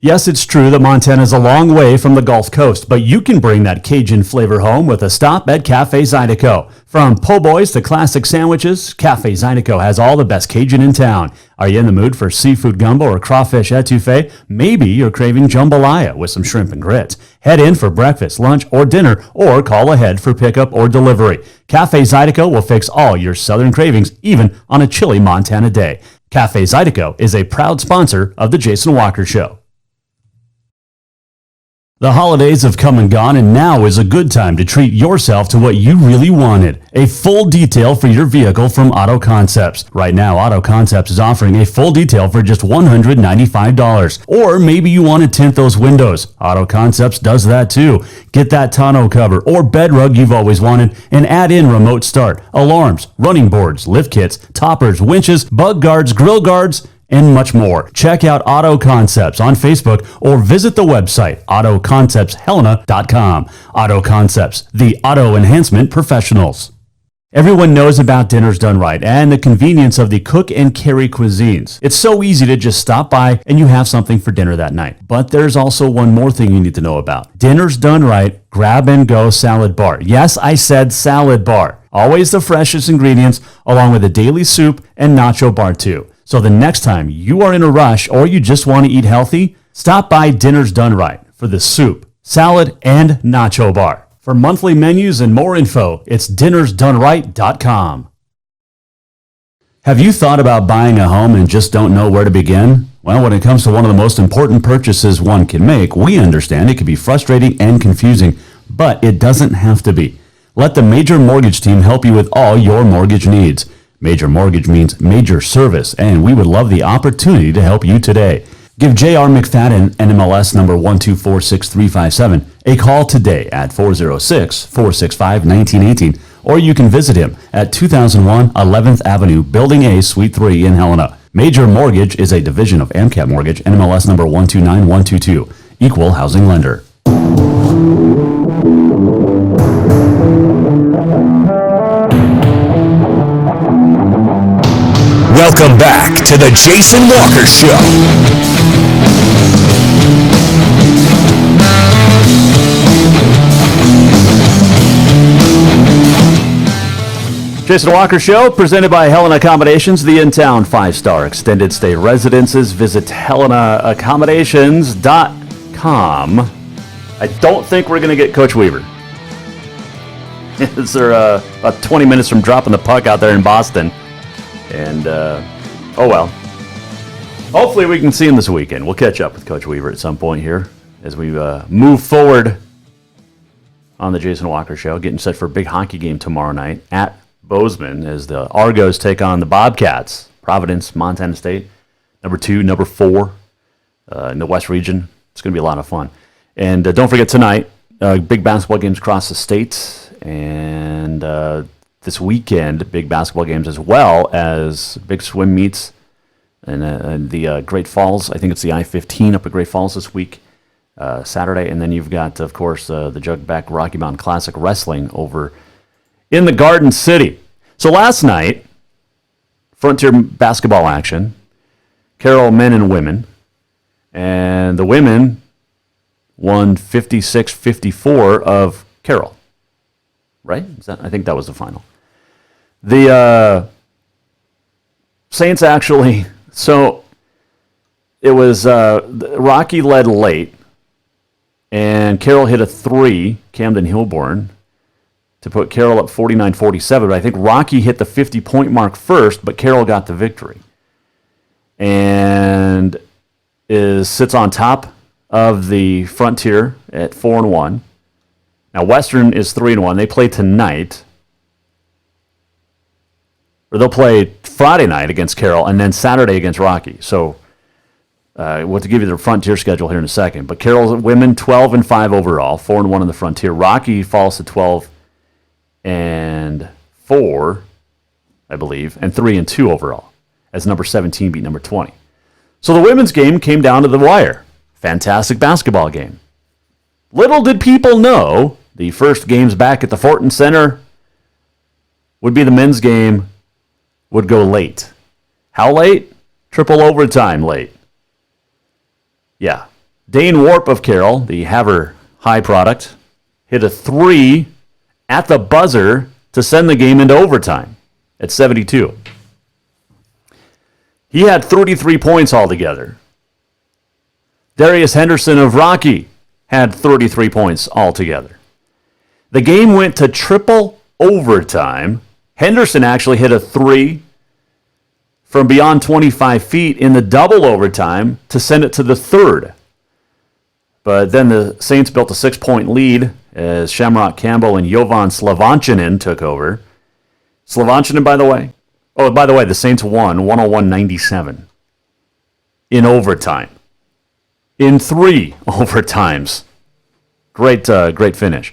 Yes, it's true that Montana is a long way from the Gulf Coast, but you can bring that Cajun flavor home with a stop at Cafe Zydeco. From po' boys to classic sandwiches, Cafe Zydeco has all the best Cajun in town. Are you in the mood for seafood gumbo or crawfish etouffee? Maybe you're craving jambalaya with some shrimp and grits. Head in for breakfast, lunch, or dinner, or call ahead for pickup or delivery. Cafe Zydeco will fix all your southern cravings, even on a chilly Montana day. Cafe Zydeco is a proud sponsor of The Jason Walker Show. The holidays have come and gone, and now is a good time to treat yourself to what you really wanted. A full detail for your vehicle from Auto Concepts. Right now, Auto Concepts is offering a full detail for just $195. Or maybe you want to tint those windows. Auto Concepts does that too. Get that tonneau cover or bed rug you've always wanted and add in remote start, alarms, running boards, lift kits, toppers, winches, bug guards, grill guards, and much more. Check out Auto Concepts on Facebook or visit the website autoconceptshelena.com. Auto Concepts, the auto enhancement professionals. Everyone knows about Dinners Done Right and the convenience of the cook and carry cuisines. It's so easy to just stop by and you have something for dinner that night. But there's also one more thing you need to know about. Dinners Done Right Grab and Go Salad Bar. Yes, I said salad bar. Always the freshest ingredients along with a daily soup and nacho bar too. So the next time you are in a rush or you just want to eat healthy, stop by Dinners Done Right for the soup, salad, and nacho bar. For monthly menus and more info, it's dinnersdoneright.com. Have you thought about buying a home and just don't know where to begin? Well, when it comes to one of the most important purchases one can make, we understand it can be frustrating and confusing, but it doesn't have to be. Let the Major Mortgage team help you with all your mortgage needs. Major Mortgage means major service, and we would love the opportunity to help you today. Give J.R. McFadden, NMLS number 1246357, a call today at 406-465-1918, or you can visit him at 2001 11th Avenue, Building A, Suite 3 in Helena. Major Mortgage is a division of AMCAP Mortgage, NMLS number 129122, equal housing lender. Welcome back to the Jason Walker Show. Jason Walker Show, presented by Helena Accommodations, the in-town 5-star extended stay residences. Visit HelenaAccommodations.com. I don't think we're going to get Coach Weaver. They're about 20 minutes from dropping the puck out there in Boston. And, oh well. Hopefully we can see him this weekend. We'll catch up with Coach Weaver at some point here as we move forward on the Jason Walker Show, getting set for a big hockey game tomorrow night at Bozeman as the Argos take on the Bobcats. Providence, Montana State, number 2, number 4 in the West region. It's going to be a lot of fun. And don't forget tonight, big basketball games across the state, and this weekend, big basketball games as well as big swim meets and the Great Falls. I think it's the I-15 up at Great Falls this week, Saturday. And then you've got, of course, the Jugback Rocky Mountain Classic Wrestling over in the Garden City. So last night, Frontier basketball action, Carroll men and women, and the women won 56-54 of Carroll. Right? I think that was the final. The Saints actually, so it was Rocky led late, and Carroll hit a 3, Camden Hilborn, to put Carroll up 49-47. But I think Rocky hit the 50-point mark first, but Carroll got the victory. And sits on top of the Frontier at 4-1. Now, Western is 3-1. They play tonight. Or they'll play Friday night against Carroll and then Saturday against Rocky. So we'll have to give you the Frontier schedule here in a second. But Carroll's women 12-5 overall, 4-1 in the Frontier. Rocky falls to 12-4, I believe, and 3-2 overall, as number 17 beat number 20. So the women's game came down to the wire. Fantastic basketball game. Little did people know the first games back at the Fortin Center would be the men's game, would go late. How late? Triple overtime late. Yeah. Dane Warp of Carroll, the Haver High product, hit a 3 at the buzzer to send the game into overtime at 72. He had 33 points altogether. Darius Henderson of Rocky had 33 points altogether. The game went to triple overtime. Henderson actually hit a 3 from beyond 25 feet in the double overtime to send it to the third. But then the Saints built a 6-point lead as Shamrock Campbell and Jovan Slovanchinen took over. Slovanchinen, by the way, the Saints won 101-97 in overtime. In 3 overtimes. Great finish.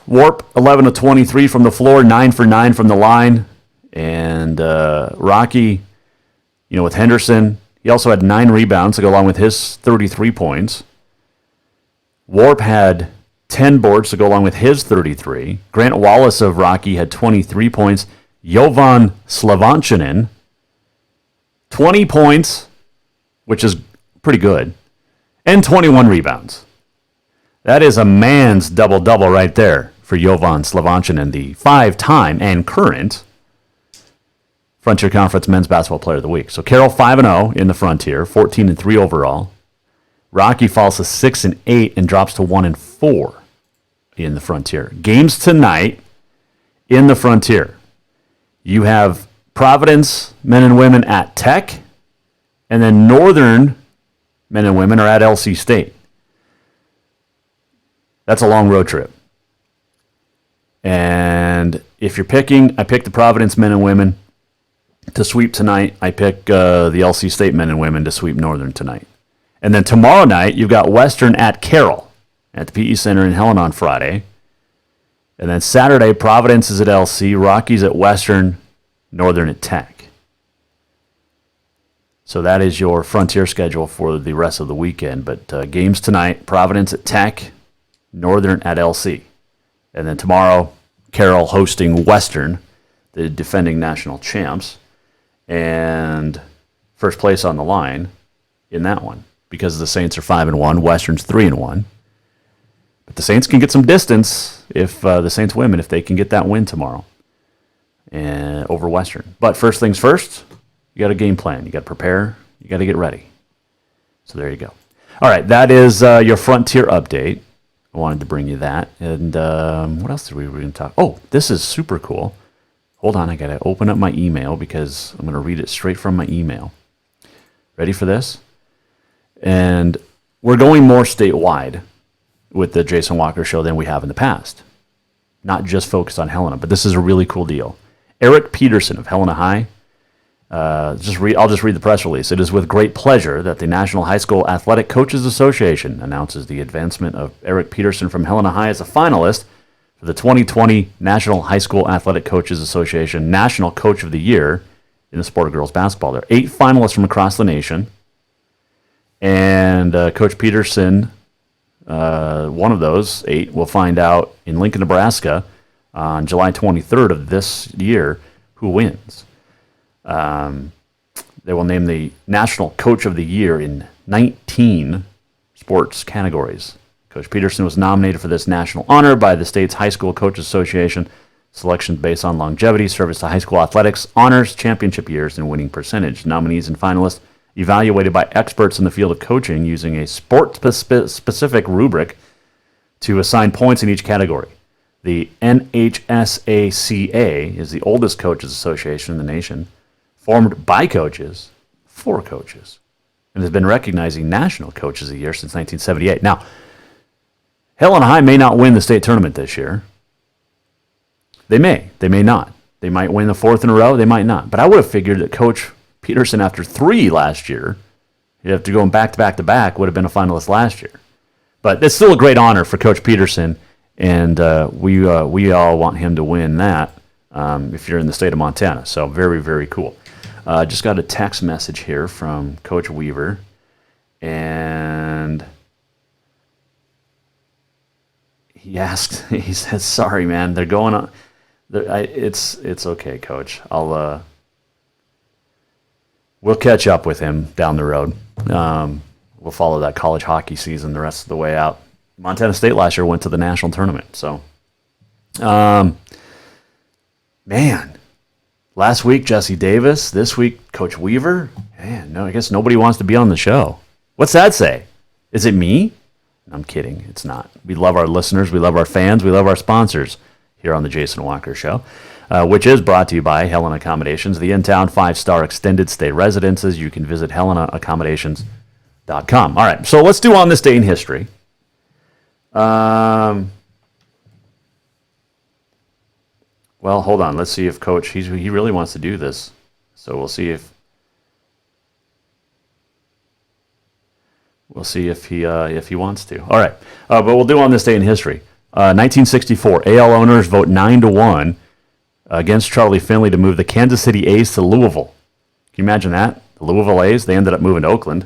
Warp, 11 of 23 from the floor, 9 for 9 from the line. And Rocky, with Henderson, he also had 9 rebounds to go along with his 33 points. Warp had 10 boards to go along with his 33. Grant Wallace of Rocky had 23 points. Jovan Slovanchinen, 20 points, which is pretty good, and 21 rebounds. That is a man's double-double right there for Jovan Slovanchinen, the 5-time and current Frontier Conference Men's Basketball Player of the Week. So Carroll 5-0 in the Frontier, 14-3 overall. Rocky falls to 6-8 and drops to 1-4 in the Frontier. Games tonight in the Frontier. You have Providence men and women at Tech, and then Northern men and women are at LC State. That's a long road trip. And if you're picking, I pick the Providence men and women to sweep tonight. I pick the LC State men and women to sweep Northern tonight. And then tomorrow night, you've got Western at Carroll at the PE Center in Helena on Friday. And then Saturday, Providence is at LC, Rockies at Western, Northern at Tech. So that is your Frontier schedule for the rest of the weekend. But games tonight, Providence at Tech, Northern at LC. And then tomorrow, Carroll hosting Western, the defending national champs. And first place on the line in that one, because the Saints are 5-1, Western's 3-1. But the Saints can get some distance if the Saints win, if they can get that win tomorrow over Western. But first things first, you got a game plan. You got to prepare. You got to get ready. So there you go. All right, that is your Frontier update. I wanted to bring you that. And what else did we going to talk? Oh, this is super cool. Hold on, I got to open up my email because I'm going to read it straight from my email. Ready for this? And we're going more statewide with the Jason Walker Show than we have in the past. Not just focused on Helena, but this is a really cool deal. Eric Peterson of Helena High. I'll just read the press release. It is with great pleasure that the National High School Athletic Coaches Association announces the advancement of Eric Peterson from Helena High as a finalist for the 2020 National High School Athletic Coaches Association National Coach of the Year in the sport of girls basketball. There are 8 finalists from across the nation. And Coach Peterson, one of those 8, will find out in Lincoln, Nebraska on July 23rd of this year who wins. They will name the National Coach of the Year in 19 sports categories. Coach Peterson was nominated for this national honor by the state's High School Coaches Association. Selection based on longevity, service to high school athletics, honors, championship years, and winning percentage. Nominees and finalists evaluated by experts in the field of coaching using a sport-specific rubric to assign points in each category. The NHSACA is the oldest coaches association in the nation, formed by coaches, for coaches, and has been recognizing National Coaches of the Year since 1978. Now, Helena High may not win the state tournament this year. They may not. They might win the 4th in a row, they might not. But I would have figured that Coach Peterson, after 3 last year, you have to go back to back to back, would have been a finalist last year. But it's still a great honor for Coach Peterson, and we all want him to win that if you're in the state of Montana. So very, very cool. Just got a text message here from Coach Weaver, and he said, "Sorry, man, they're going on. It's okay, Coach. we'll catch up with him down the road. We'll follow that college hockey season the rest of the way out. Montana State last year went to the national tournament. So, man, last week Jesse Davis. This week Coach Weaver. Man, no, I guess nobody wants to be on the show. What's that say? Is it me? I'm kidding. It's not. We love our listeners. We love our fans. We love our sponsors here on the Jason Walker Show, which is brought to you by Helena Accommodations, the in-town 5-star extended stay residences. You can visit HelenaAccommodations.com. All right, so let's do On This Day in History. Well, hold on. Let's see if Coach, he really wants to do this. So we'll see if he wants to. All right, but we'll do On This Day in History. 1964, AL owners vote 9-1 against Charlie Finley to move the Kansas City A's to Louisville. Can you imagine that? The Louisville A's, they ended up moving to Oakland.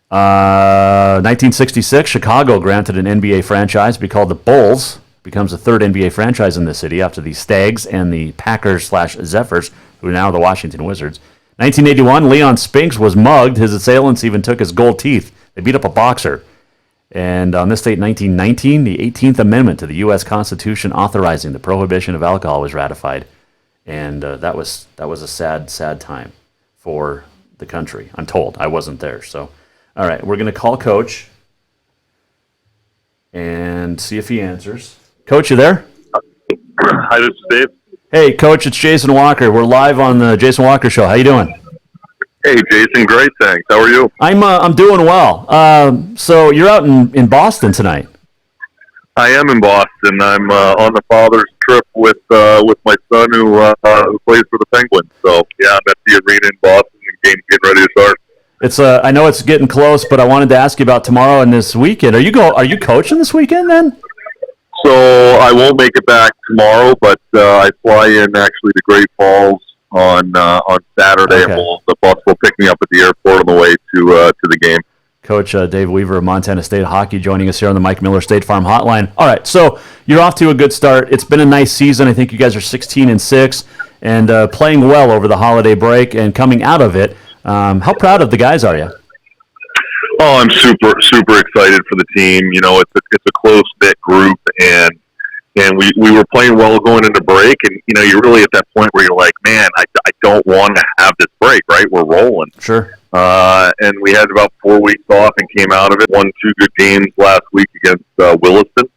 1966, Chicago granted an NBA franchise to be called the Bulls. Becomes the third NBA franchise in the city after the Stags and the Packers/Zephyrs, who are now the Washington Wizards. 1981, Leon Spinks was mugged. His assailants even took his gold teeth. They beat up a boxer. And on this date, 1919, the 18th Amendment to the U.S. Constitution authorizing the prohibition of alcohol was ratified. And that was a sad, sad time for the country. I'm told. I wasn't there. So, all right, we're going to call Coach and see if he answers. Coach, you there? Hi, this is Dave. Hey, Coach, it's Jason Walker. We're live on the Jason Walker Show. How you doing? Hey, Jason. Great, thanks. How are you? I'm doing well. So you're out in Boston tonight. I am in Boston. I'm on the father's trip with my son who plays for the Penguins. So yeah, I'm at the arena in Boston and game's getting ready to start. It's I know it's getting close, but I wanted to ask you about tomorrow and this weekend. Are you coaching this weekend then? So I won't make it back tomorrow, but I fly in actually to Great Falls on Saturday, Okay. and the bus will pick me up at the airport on the way to the game. Coach Dave Weaver of Montana State Hockey joining us here on the Mike Miller State Farm Hotline. All right, so you're off to a good start. It's been a nice season. I think you guys are 16-6 and playing well over the holiday break and coming out of it. How proud of the guys are you? Oh, I'm super excited for the team. You know, it's a close-knit group, and we were playing well going into break, and you know, you're really at that point where you're like, man, I don't want to have this break, right? We're rolling. Sure. And we had about 4 weeks off and came out of it. Won 2 good games last week against Williston,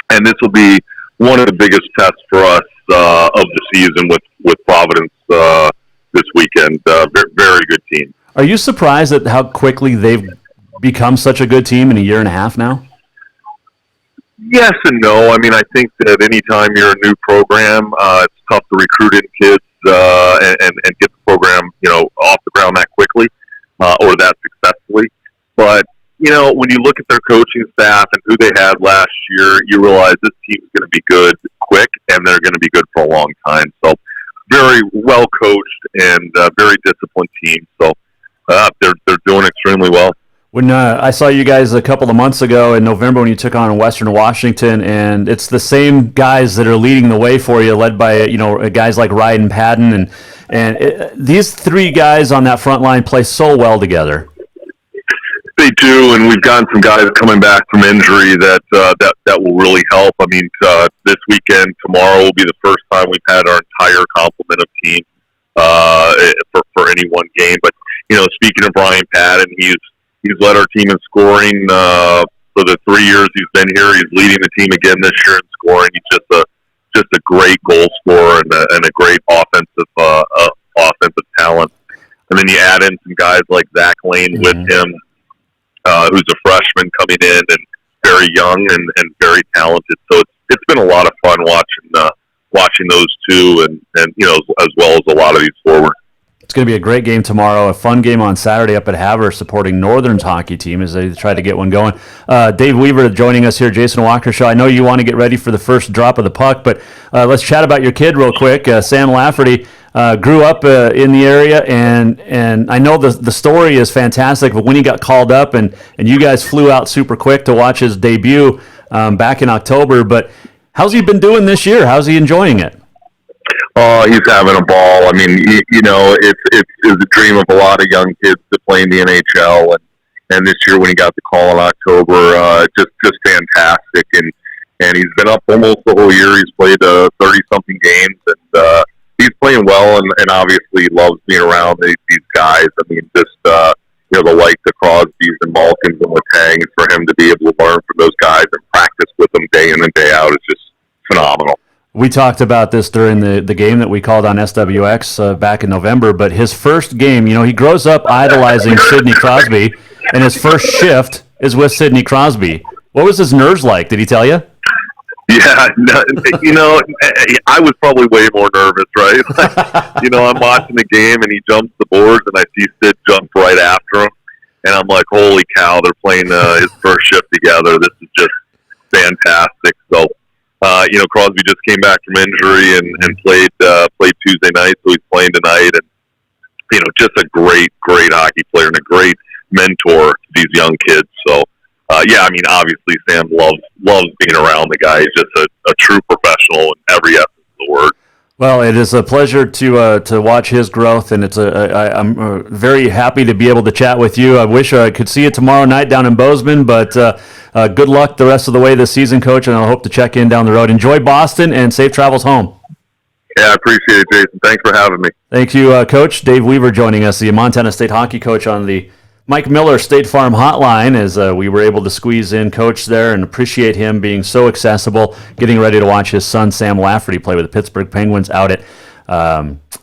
and this will be one of the biggest tests for us of the season with Providence this weekend. Very good team. Are you surprised at how quickly they've become such a good team in a year and a half now? Yes and no. I mean, I think that anytime you're a new program, it's tough to recruit in kids and get the program, you know, off the ground that quickly or that successfully. But, you know, when you look at their coaching staff and who they had last year, you realize this team's going to be good quick, and they're going to be good for a long time. So very well coached and very disciplined team. So they're doing extremely well. When I saw you guys a couple of months ago in November when you took on Western Washington, and it's the same guys that are leading the way for you, led by guys like Ryan Padden, these 3 guys on that front line play so well together. They do, and we've gotten some guys coming back from injury that will really help. I mean, this weekend, tomorrow will be the first time we've had our entire complement of team for any one game. But you know, speaking of Ryan Padden, he's led our team in scoring for the 3 years he's been here. He's leading the team again this year in scoring. He's just a great goal scorer and a great offensive talent. And then you add in some guys like Zach Lane with him, who's a freshman coming in and very young and very talented. So it's been a lot of fun watching those two and you know, as well as a lot of these forwards. It's going to be a great game tomorrow, a fun game on Saturday up at Havre supporting Northern's hockey team as they try to get one going. Dave Weaver joining us here, Jason Walker Show. I know you want to get ready for the first drop of the puck, but let's chat about your kid real quick. Sam Lafferty grew up in the area, and I know the story is fantastic, but when he got called up and you guys flew out super quick to watch his debut back in October, but how's he been doing this year? How's he enjoying it? Oh, he's having a ball. I mean, it's a dream of a lot of young kids to play in the NHL, and this year when he got the call in October, just fantastic. And he's been up almost the whole year. He's played 30-something games, and he's playing well, and obviously loves being around these guys. I mean, just the Crosbys and Malkins and Letangs, for him to be able to learn from those guys and practice with them day in and day out is just phenomenal. We talked about this during the game that we called on SWX back in November, but his first game, he grows up idolizing Sidney Crosby, and his first shift is with Sidney Crosby. What was his nerves like? Did he tell you? Yeah, I was probably way more nervous, right? I'm watching the game, and he jumps the boards, and I see Sid jump right after him, and I'm like, holy cow, they're playing his first shift together. This is just fantastic. So, Crosby just came back from injury and played Tuesday night, so he's playing tonight, and, just a great hockey player and a great mentor to these young kids. So, obviously Sam loves being around the guy. He's just a true professional in every essence of the word. Well, it is a pleasure to watch his growth, and I'm very happy to be able to chat with you. I wish I could see you tomorrow night down in Bozeman, but good luck the rest of the way this season, Coach, and I'll hope to check in down the road. Enjoy Boston, and safe travels home. Yeah, I appreciate it, Jason. Thanks for having me. Thank you, Coach. Dave Weaver joining us, the Montana State hockey coach on the Mike Miller State Farm Hotline, as we were able to squeeze in Coach there, and appreciate him being so accessible, getting ready to watch his son Sam Lafferty play with the Pittsburgh Penguins out at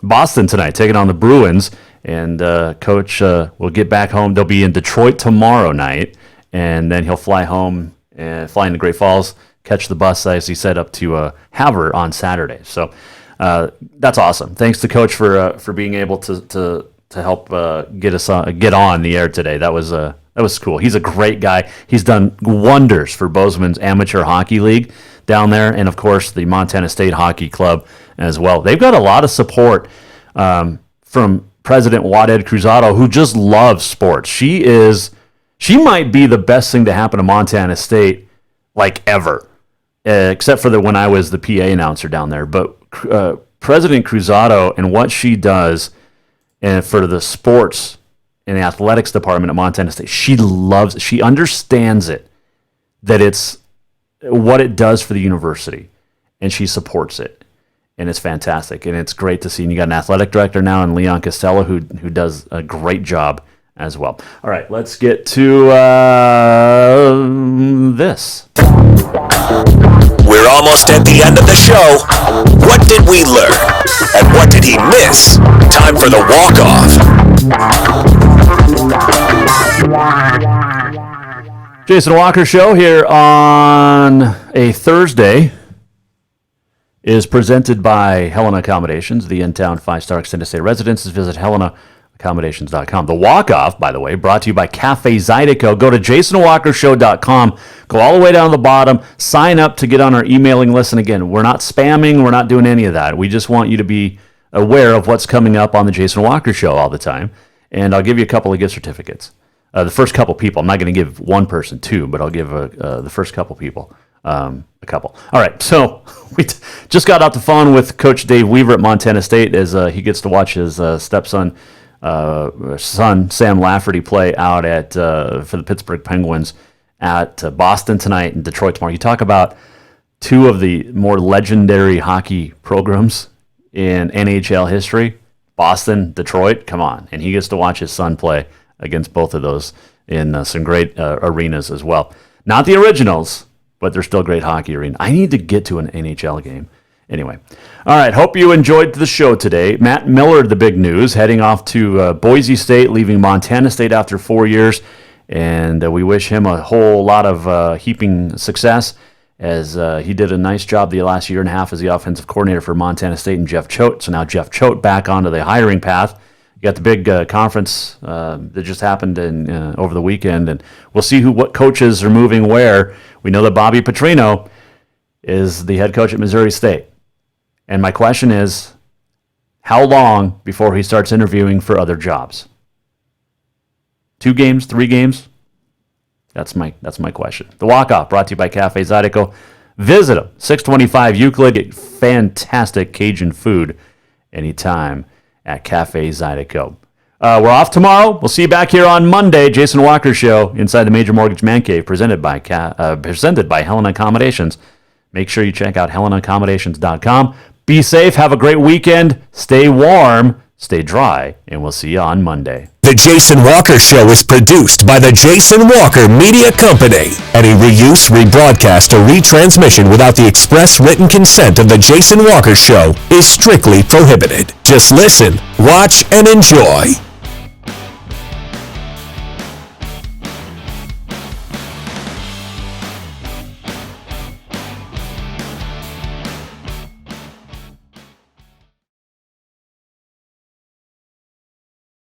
Boston tonight, taking on the Bruins. And Coach will get back home. They'll be in Detroit tomorrow night, and then he'll fly home and fly into Great Falls, catch the bus, as he said, up to Havre on Saturday. So that's awesome. Thanks to Coach for being able to help get on the air today. That was cool. He's a great guy. He's done wonders for Bozeman's amateur hockey league down there, and of course the Montana State Hockey Club as well. They've got a lot of support from President Waded Cruzado, who just loves sports. She might be the best thing to happen to Montana State like ever, except for when I was the PA announcer down there. But President Cruzado and what she does, and for the sports and the athletics department at Montana State, she understands it, that it's what it does for the university, and she supports it, and it's fantastic, and it's great to see. And you got an athletic director now in Leon Costello who does a great job as well. All right, let's get to this. We're almost at the end of the show. What did we learn? And what did he miss? Time for the walk-off. Jason Walker Show here on a Thursday is presented by Helena Accommodations, the in-town 5-star extended stay residences. Visit HelenaAccommodations.com. The walk-off, by the way, brought to you by Cafe Zydeco. Go to JasonWalkerShow.com. Go all the way down to the bottom. Sign up to get on our emailing list. And again, we're not spamming. We're not doing any of that. We just want you to be aware of what's coming up on the Jason Walker Show all the time. And I'll give you a couple of gift certificates. The first couple people. I'm not going to give one person two, but I'll give the first couple people a couple. All right, so we just got off the phone with Coach Dave Weaver at Montana State as he gets to watch his stepson, son Sam Lafferty, play out at for the Pittsburgh Penguins at Boston tonight and Detroit tomorrow. You talk about two of the more legendary hockey programs in NHL history, Boston, Detroit. Come on, and he gets to watch his son play against both of those in some great arenas as well. Not the originals, but they're still great hockey arena. I need to get to an NHL game. Anyway, all right, hope you enjoyed the show today. Matt Miller, the big news, heading off to Boise State, leaving Montana State after 4 years, and we wish him a whole lot of heaping success, as he did a nice job the last year and a half as the offensive coordinator for Montana State and Jeff Choate. So now Jeff Choate back onto the hiring path. You got the big conference that just happened over the weekend, and we'll see what coaches are moving where. We know that Bobby Petrino is the head coach at Missouri State. And my question is, how long before he starts interviewing for other jobs? 2 games, 3 games? That's my question. The Walk-Off, brought to you by Cafe Zydeco. Visit them. 625 Euclid. Get fantastic Cajun food anytime at Cafe Zydeco. We're off tomorrow. We'll see you back here on Monday. Jason Walker Show inside the Major Mortgage Man Cave, presented by Helena Accommodations. Make sure you check out HelenaAccommodations.com. Be safe. Have a great weekend. Stay warm. Stay dry. And we'll see you on Monday. The Jason Walker Show is produced by the Jason Walker Media Company. Any reuse, rebroadcast, or retransmission without the express written consent of the Jason Walker Show is strictly prohibited. Just listen, watch, and enjoy.